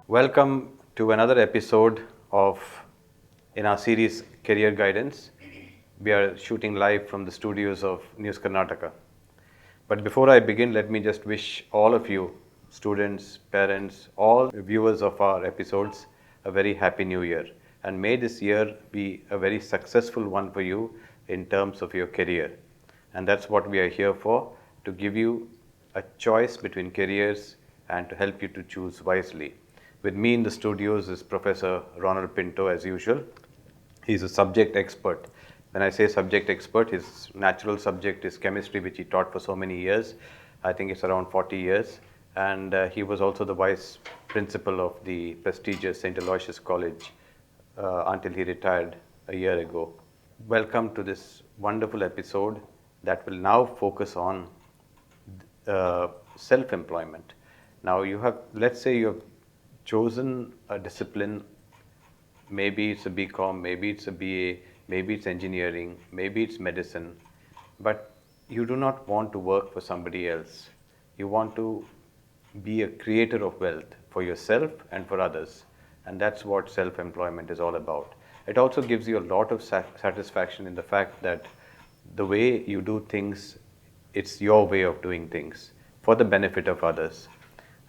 Welcome to another episode in our series Career Guidance. We are shooting live from the studios of News Karnataka. But before I begin, let me just wish all of you, students, parents, all viewers of our episodes, a very happy new year. And may this year be a very successful one for you in terms of your career. And that's what we are here for, to give you a choice between careers and to help you to choose wisely. With me in the studios is Professor Ronald Pinto, as usual. He's a subject expert. When I say subject expert, his natural subject is chemistry, which he taught for so many years. I think it's around 40 years. And he was also the vice principal of the prestigious St. Aloysius College until he retired a year ago. Welcome to this wonderful episode that will now focus on self-employment. Now let's say you have chosen a discipline, maybe it's a BCom, maybe it's a BA, maybe it's engineering, maybe it's medicine, but you do not want to work for somebody else. You want to be a creator of wealth for yourself and for others, and that's what self-employment is all about. It also gives you a lot of satisfaction in the fact that the way you do things, it's your way of doing things for the benefit of others.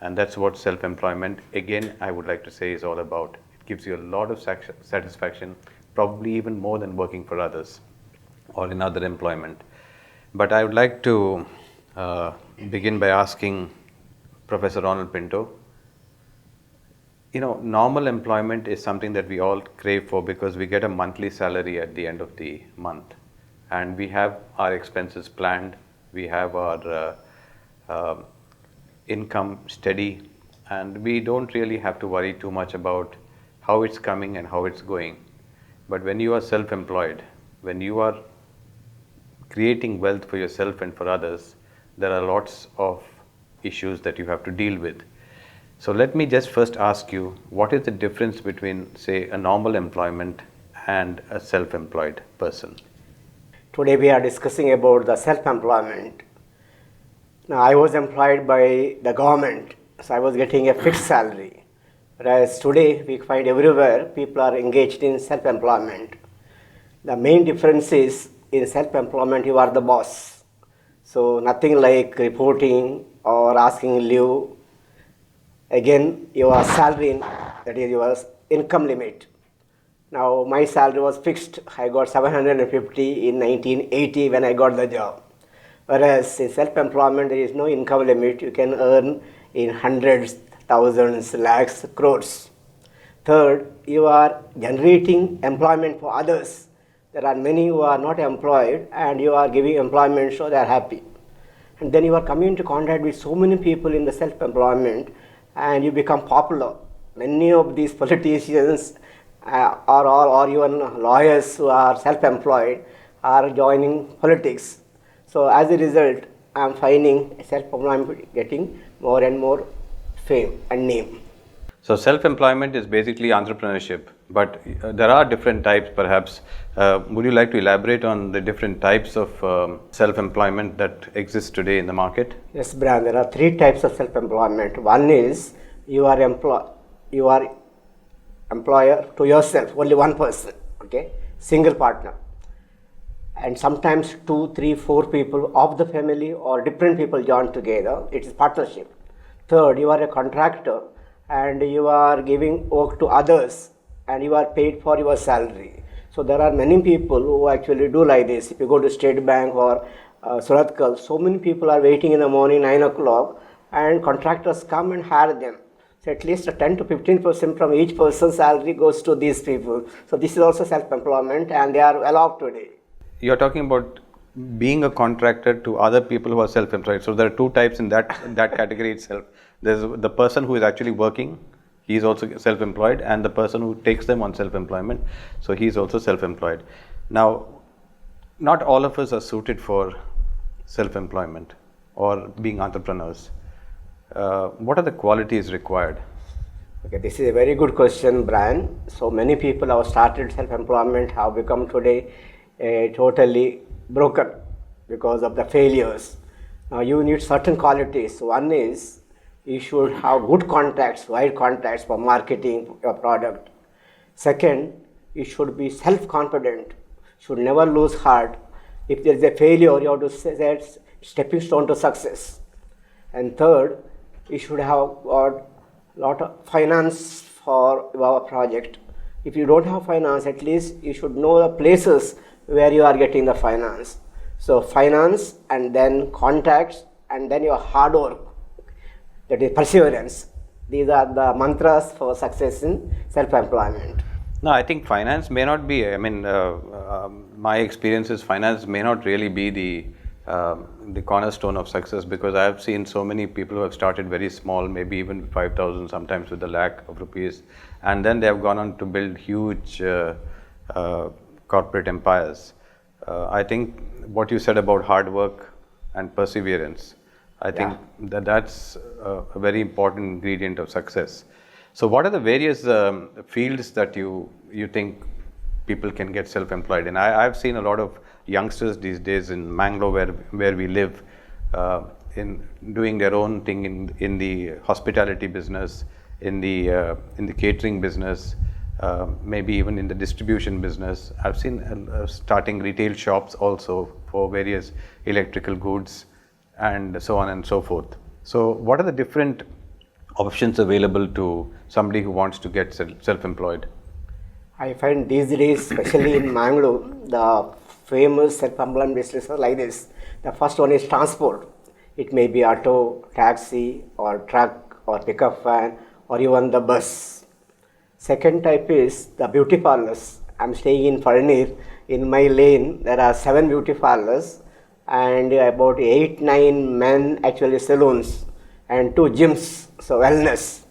And that's what self-employment, again, I would like to say, is all about. It gives you a lot of satisfaction, probably even more than working for others or in other employment. But I would like to begin by asking Professor Ronald Pinto, normal employment is something that we all crave for because we get a monthly salary at the end of the month. And we have our expenses planned, we have our income steady, and we don't really have to worry too much about how it's coming and how it's going. But when you are self-employed, when you are creating wealth for yourself and for others, there are lots of issues that you have to deal with. So let me just first ask you, what is the difference between, say, a normal employment and a self-employed person? Today we are discussing about the self-employment. Now, I was employed by the government, so I was getting a fixed salary. Whereas today, we find everywhere people are engaged in self-employment. The main difference is, in self-employment, you are the boss. So, nothing like reporting or asking leave. Again, your salary, that is your income limit. Now, my salary was fixed. I got 750 in 1980 when I got the job. Whereas in self-employment, there is no income limit. You can earn in hundreds, thousands, lakhs, crores. Third, you are generating employment for others. There are many who are not employed and you are giving employment, so they are happy. And then you are coming into contact with so many people in the self-employment and you become popular. Many of these politicians or even lawyers who are self-employed are joining politics. So as a result, I am finding self-employment getting more and more fame and name. So self-employment is basically entrepreneurship, but there are different types perhaps. Would you like to elaborate on the different types of self-employment that exist today in the market? Yes, Brian, there are three types of self-employment. One is you are employer to yourself, only one person, okay, single partner. And sometimes 2, 3, 4 people of the family or different people join together. It is partnership. Third, you are a contractor and you are giving work to others and you are paid for your salary. So there are many people who actually do like this. If you go to State Bank or Suratkal, so many people are waiting in the morning 9 o'clock and contractors come and hire them. So at least 10 to 15% from each person's salary goes to these people. So this is also self-employment and they are well off today. You're talking about being a contractor to other people who are self-employed. So there are two types in that category itself. There's the person who is actually working, he's also self-employed, and the person who takes them on self-employment, so he's also self-employed. Now, not all of us are suited for self-employment or being entrepreneurs. What are the qualities required? Okay, this is a very good question, Brian. So many people have started self-employment, have become today totally broken because of the failures. Now you need certain qualities. One is you should have good contacts, wide contacts for marketing your product. Second, you should be self-confident, should never lose heart. If there is a failure, you have to say that's stepping stone to success. And third, you should have got a lot of finance for your project. If you don't have finance, at least you should know the places where you are getting the finance. So finance and then contacts and then your hard work, that is perseverance. These are the mantras for success in self-employment. No, I think finance may not be, my experience is finance may not really be the cornerstone of success, because I have seen so many people who have started very small, maybe even 5,000, sometimes with a lakh of rupees, and then they have gone on to build huge corporate empires. I think what you said about hard work and perseverance, I think that's a very important ingredient of success. So what are the various fields that you think people can get self-employed in? I've seen a lot of youngsters these days in Mangalore, where we live, in doing their own thing in the hospitality business, in the catering business, maybe even in the distribution business. I've seen starting retail shops also for various electrical goods and so on and so forth. So what are the different options available to somebody who wants to get self-employed? I find these days, especially in Mangaluru, the famous self-employment businesses are like this. The first one is transport. It may be auto, taxi, or truck, or pickup van, or even the bus. Second type is the beauty parlors. I'm staying in Fernandes. In my lane, there are 7 beauty parlors and about 8-9 men actually salons and 2 gyms, so wellness.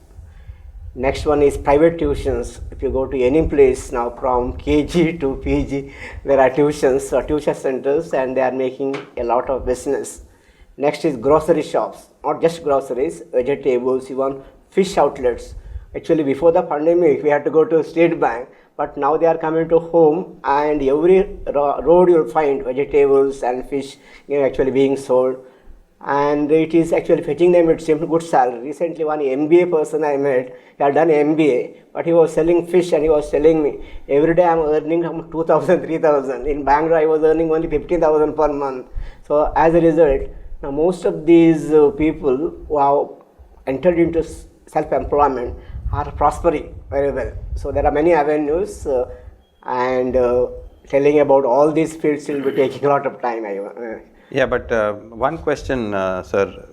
Next one is private tuitions. If you go to any place now from KG to PG, there are tuitions or tuition centers, and they are making a lot of business. Next is grocery shops, not just groceries, vegetables, even fish outlets. Actually, before the pandemic, we had to go to State Bank, but now they are coming to home, and every road you'll find vegetables and fish actually being sold. And it is actually fetching them at a good salary. Recently, one MBA person I met, he had done MBA, but he was selling fish, and he was telling me, every day I'm earning 2,000, 3,000. In Bangalore, I was earning only 15,000 per month. So as a result, now most of these people who have entered into self-employment are prospering very well. So there are many avenues, and telling about all these fields will be taking a lot of time. Yeah, but one question, sir,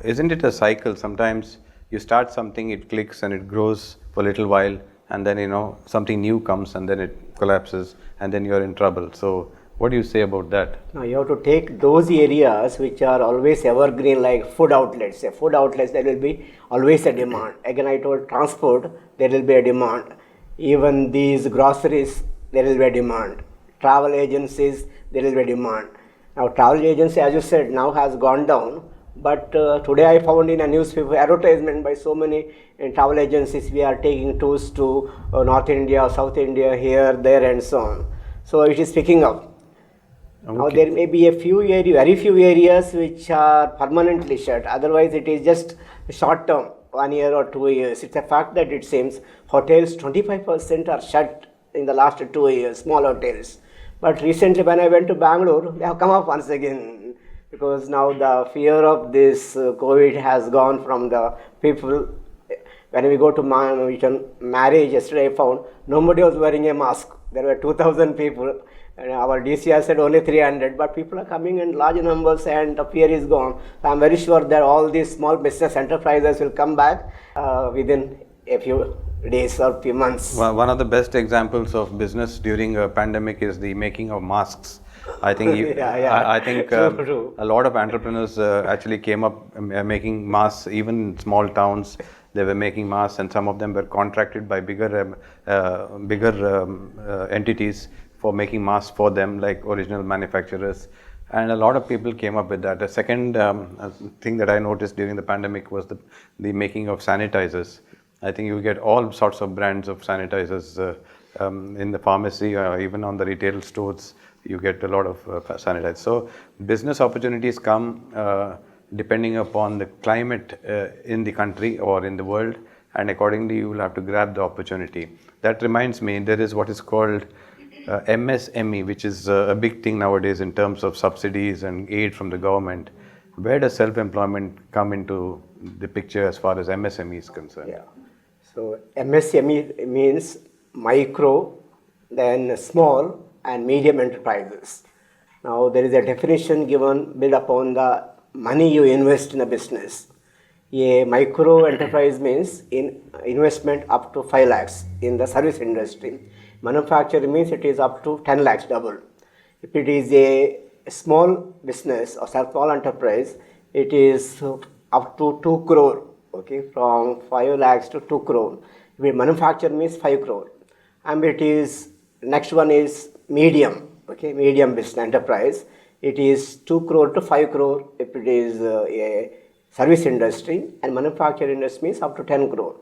isn't it a cycle? Sometimes you start something, it clicks and it grows for a little while, and then, something new comes and then it collapses, and then you're in trouble. So what do you say about that? Now you have to take those areas which are always evergreen, like food outlets. Food outlets, there will be always a demand. Again, I told transport, there will be a demand. Even these groceries, there will be a demand. Travel agencies, there will be a demand. Now travel agency, as you said, now has gone down, but today I found in a newspaper advertisement by so many travel agencies, we are taking tours to North India, South India, here, there, and so on. So it is picking up. Okay. Now there may be very few areas which are permanently shut. Otherwise, it is just short term, 1 year or 2 years. It's a fact that it seems hotels 25% are shut in the last 2 years, small hotels. But recently when I went to Bangalore, they have come up once again, because now the fear of this COVID has gone from the people. When we go to marriage, yesterday I found nobody was wearing a mask. There were 2,000 people, and our DCR said only 300, but people are coming in large numbers and the fear is gone. So I'm very sure that all these small business enterprises will come back within a few days or few months. One of the best examples of business during a pandemic is the making of masks. I think I think True. a lot of entrepreneurs actually came up making masks, even in small towns. They were making masks, and some of them were contracted by bigger entities for making masks for them, like original manufacturers. And a lot of people came up with that. The second thing that I noticed during the pandemic was the making of sanitizers. I think you get all sorts of brands of sanitizers in the pharmacy, even on the retail stores. You get a lot of sanitizers. So business opportunities come depending upon the climate in the country or in the world, and accordingly you will have to grab the opportunity. That reminds me, there is what is called MSME, which is a big thing nowadays in terms of subsidies and aid from the government. Where does self-employment come into the picture as far as MSME is concerned? Yeah. So MSME means micro, then small and medium enterprises. Now there is a definition given built upon the money you invest in a business. A micro enterprise means in investment up to 5 lakhs in the service industry. Manufacturing means it is up to 10 lakhs double. If it is a small business or small enterprise, it is up to 2 crore, okay, from 5 lakhs to 2 crore. If manufacturing means 5 crore. And it is, next one is medium, okay, medium business enterprise. It is 2 crore to 5 crore if it is a service industry, and manufacturing industry means up to 10 crore.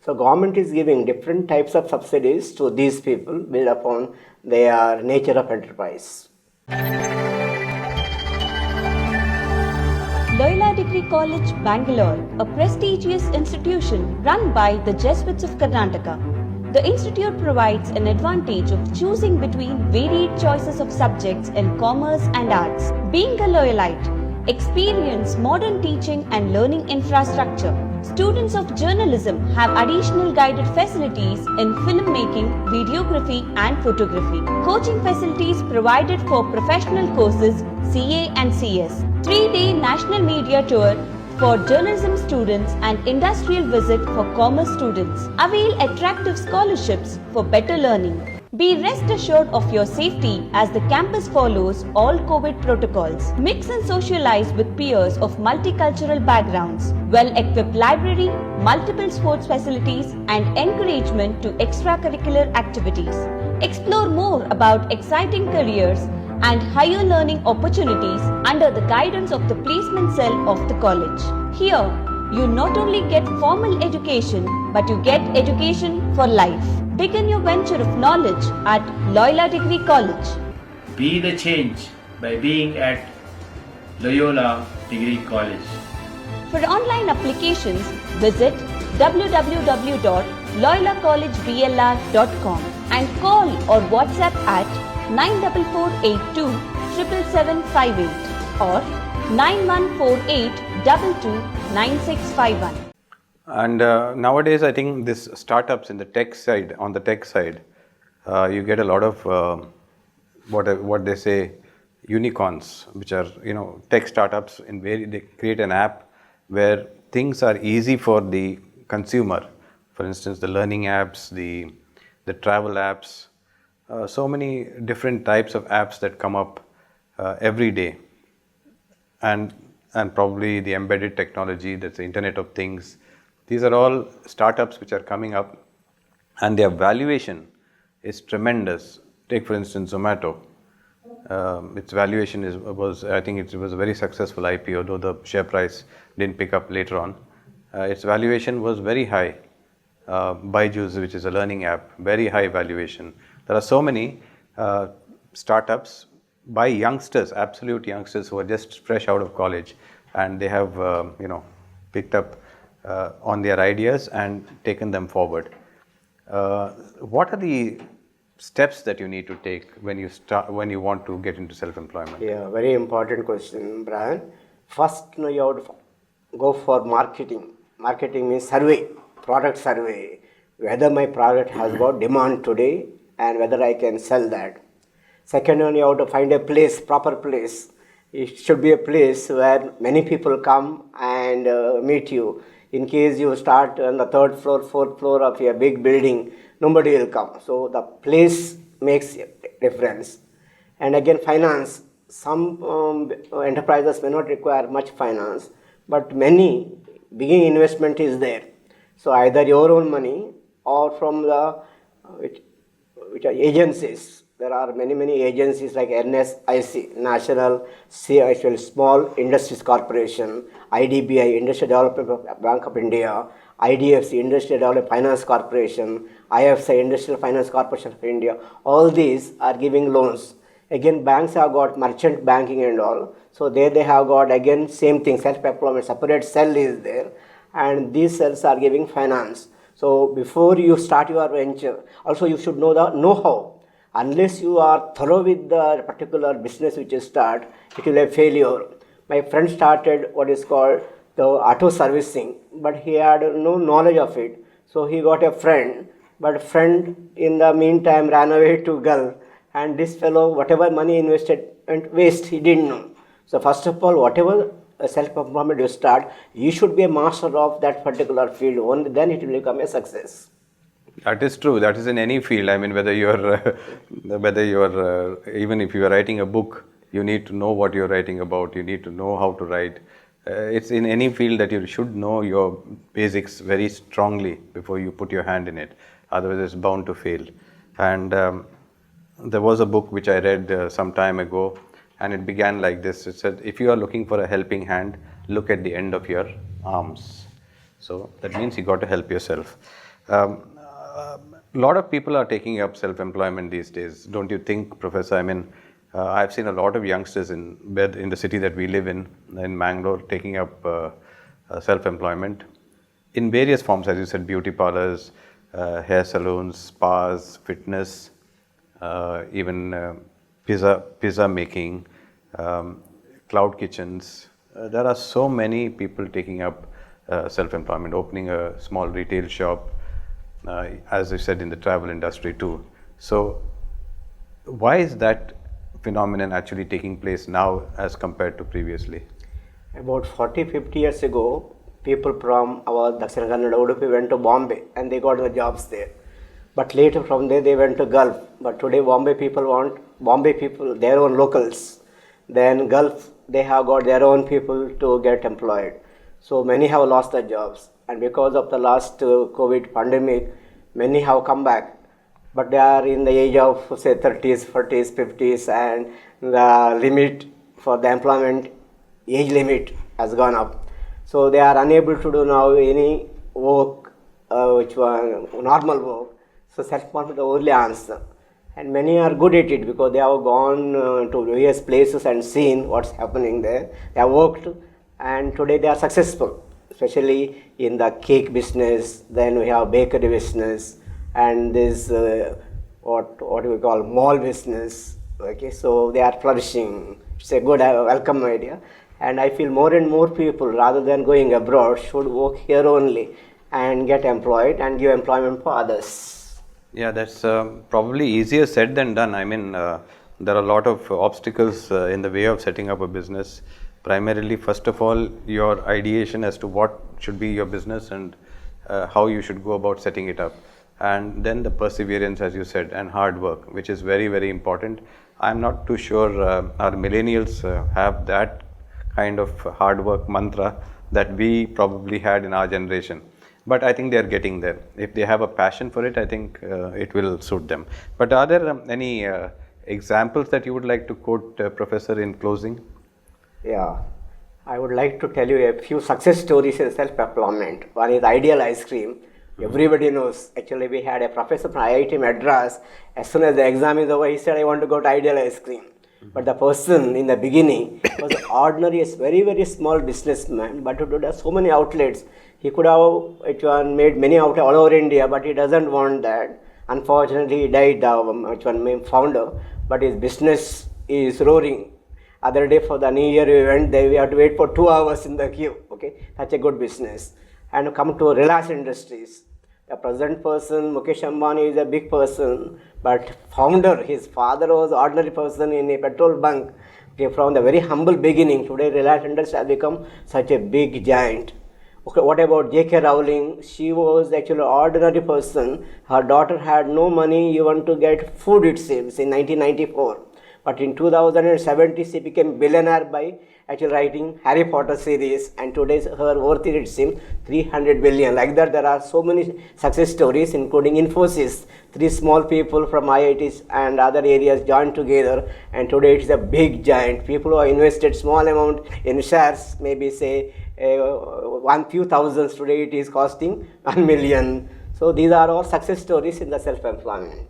So government is giving different types of subsidies to these people built upon their nature of enterprise. Loyola Degree College, Bangalore, a prestigious institution run by the Jesuits of Karnataka. The institute provides an advantage of choosing between varied choices of subjects in commerce and arts. Being a Loyolite, experience modern teaching and learning infrastructure. Students of journalism have additional guided facilities in filmmaking, videography and photography. Coaching facilities provided for professional courses CA and CS. 3-day national media tour for journalism students and industrial visit for commerce students. Avail attractive scholarships for better learning. Be rest assured of your safety as the campus follows all COVID protocols. Mix and socialize with peers of multicultural backgrounds. Well-equipped library, multiple sports facilities and encouragement to extracurricular activities. Explore more about exciting careers and higher learning opportunities under the guidance of the placement cell of the college. Here, you not only get formal education, but you get education for life. Begin your venture of knowledge at Loyola Degree College. Be the change by being at Loyola Degree College. For online applications, visit www.loyolacollegeblr.com and call or WhatsApp at 94482 77758 or 9148229651. And nowadays, I think this startups in the tech side, on the tech side, you get a lot of what they say unicorns, which are tech startups. They create an app where things are easy for the consumer. For instance, the learning apps, the travel apps, so many different types of apps that come up every day, and probably the embedded technology, that's the Internet of Things. These are all startups which are coming up, and their valuation is tremendous. Take for instance Zomato. Its valuation was a very successful IPO, though the share price didn't pick up later on. Its valuation was very high. Byju's, which is a learning app, very high valuation. There are so many startups by youngsters, absolute youngsters who are just fresh out of college, and they have picked up on their ideas and taken them forward. What are the steps that you need to take when you want to get into self-employment? Yeah, very important question, Brian. First, you have to go for marketing. Marketing means survey, product survey, whether my product has got demand today and whether I can sell that. Second one, you have to find a place, proper place. It should be a place where many people come and meet you. In case you start on the 3rd floor, 4th floor of a big building, nobody will come. So the place makes a difference. And again, finance. Some enterprises may not require much finance, but many beginning investment is there. So either your own money or from the which are agencies. There are many agencies like NSIC, National Small Industries Corporation, IDBI, Industrial Development Bank of India, IDFC, Industrial Development Finance Corporation, IFC, Industrial Finance Corporation of India. All these are giving loans. Again, banks have got merchant banking and all. So there they have got again same thing, self-employment, separate cell is there, and these cells are giving finance. So before you start your venture, also you should know the know-how. Unless you are thorough with the particular business which you start, it will be a failure. My friend started what is called the auto servicing, but he had no knowledge of it. So he got a friend, but friend in the meantime ran away to Gulf, and this fellow, whatever money invested went waste, he didn't know. So first of all, whatever self-employment you start, you should be a master of that particular field, only then it will become a success. That is true. That is in any field. I mean, whether you're even if you are writing a book, you need to know what you're writing about. You need to know how to write. It's in any field that you should know your basics very strongly before you put your hand in it. Otherwise, it's bound to fail. And there was a book which I read some time ago, and it began like this. It said, if you are looking for a helping hand, look at the end of your arms. So that means you got to help yourself. A lot of people are taking up self-employment these days, don't you think, Professor? I mean, I've seen a lot of youngsters in the city that we live in Mangalore, taking up self-employment in various forms, as you said, beauty parlors, hair salons, spas, fitness, even pizza making, cloud kitchens. There are so many people taking up self-employment, opening a small retail shop, as I said, in the travel industry too. So why is that phenomenon actually taking place now as compared to previously? About 40-50 years ago, people from our Dakshina Kannada, Udupi went to Bombay and they got the jobs there. But later from there they went to Gulf. But today Bombay people want their own locals. Then Gulf, they have got their own people to get employed. So many have lost their jobs. And because of the last COVID pandemic, many have come back. But they are in the age of say 30s, 40s, 50s, and the limit for the employment age limit has gone up. So they are unable to do now any work, which was normal work. So self-employment is the only answer. And many are good at it because they have gone to various places and seen what's happening there. They have worked, and today they are successful, especially in the cake business. Then we have bakery business, and this what do we call mall business. Okay, so they are flourishing. It's a good welcome idea, and I feel more and more people, rather than going abroad, should work here only and get employed and give employment for others. Yeah, that's probably easier said than done. I mean, there are a lot of obstacles in the way of setting up a business. Primarily, first of all, your ideation as to what should be your business and how you should go about setting it up. And then the perseverance, as you said, and hard work, which is very, very important. I'm not too sure our millennials have that kind of hard work mantra that we probably had in our generation. But I think they are getting there. If they have a passion for it, I think it will suit them. But are there any examples that you would like to quote, Professor, in closing? Yeah, I would like to tell you a few success stories in self-employment. One is Ideal Ice Cream. Everybody knows. Actually, we had a professor from IIT Madras. As soon as the exam is over, he said, I want to go to Ideal Ice Cream. But the person in the beginning was ordinary, a very, very small businessman, but he had so many outlets. He could have made many outlets all over India, but he doesn't want that. Unfortunately, he died, founder, but his business is roaring. Other day for the New Year event, we had to wait for 2 hours in the queue. Okay, that's a good business. And come to Reliance Industries. The present person, Mukesh Ambani, is a big person, but founder, his father was an ordinary person in a petrol bunk. Okay, from the very humble beginning, today Reliance Industries has become such a big giant. Okay, what about J.K. Rowling? She was actually an ordinary person. Her daughter had no money even to get food, it seems, in 1994. But in 2070, she became billionaire by actually writing Harry Potter series, and today's her worth it seems 300 billion. Like that, there are so many success stories, including Infosys. 3 small people from IITs and other areas joined together, and today it's a big giant. People who have invested small amount in shares, maybe say one few thousands, today it is costing 1 million. So these are all success stories in the self-employment.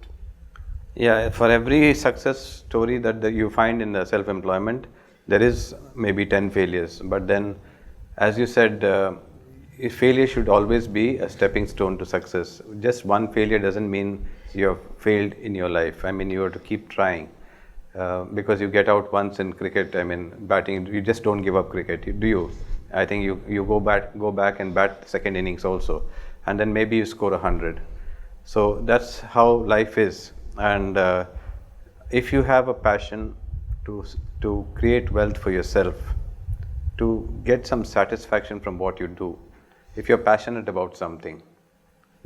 Yeah, for every success story that you find in the self-employment, there is maybe 10 failures. But then, as you said, failure should always be a stepping stone to success. Just one failure doesn't mean you have failed in your life. I mean, you have to keep trying. Because you get out once in cricket, I mean, batting, you just don't give up cricket, do you? I think you go back and bat second innings also, and then maybe you score 100. So that's how life is. And if you have a passion to create wealth for yourself, to get some satisfaction from what you do, if you're passionate about something,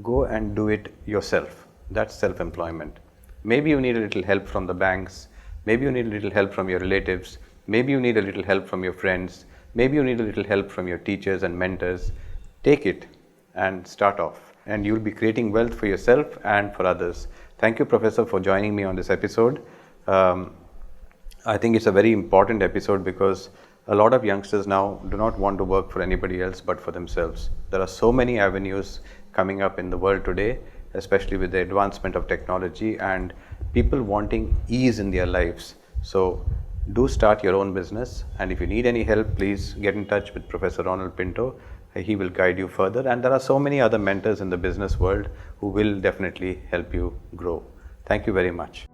go and do it yourself. That's self-employment. Maybe you need a little help from the banks, maybe you need a little help from your relatives, maybe you need a little help from your friends, maybe you need a little help from your teachers and mentors. Take it and start off, and you'll be creating wealth for yourself and for others. Thank you, Professor, for joining me on this episode. I think it's a very important episode because a lot of youngsters now do not want to work for anybody else but for themselves. There are so many avenues coming up in the world today, especially with the advancement of technology and people wanting ease in their lives. So do start your own business, and if you need any help, please get in touch with Professor Ronald Pinto. He will guide you further, and there are so many other mentors in the business world who will definitely help you grow. Thank you very much.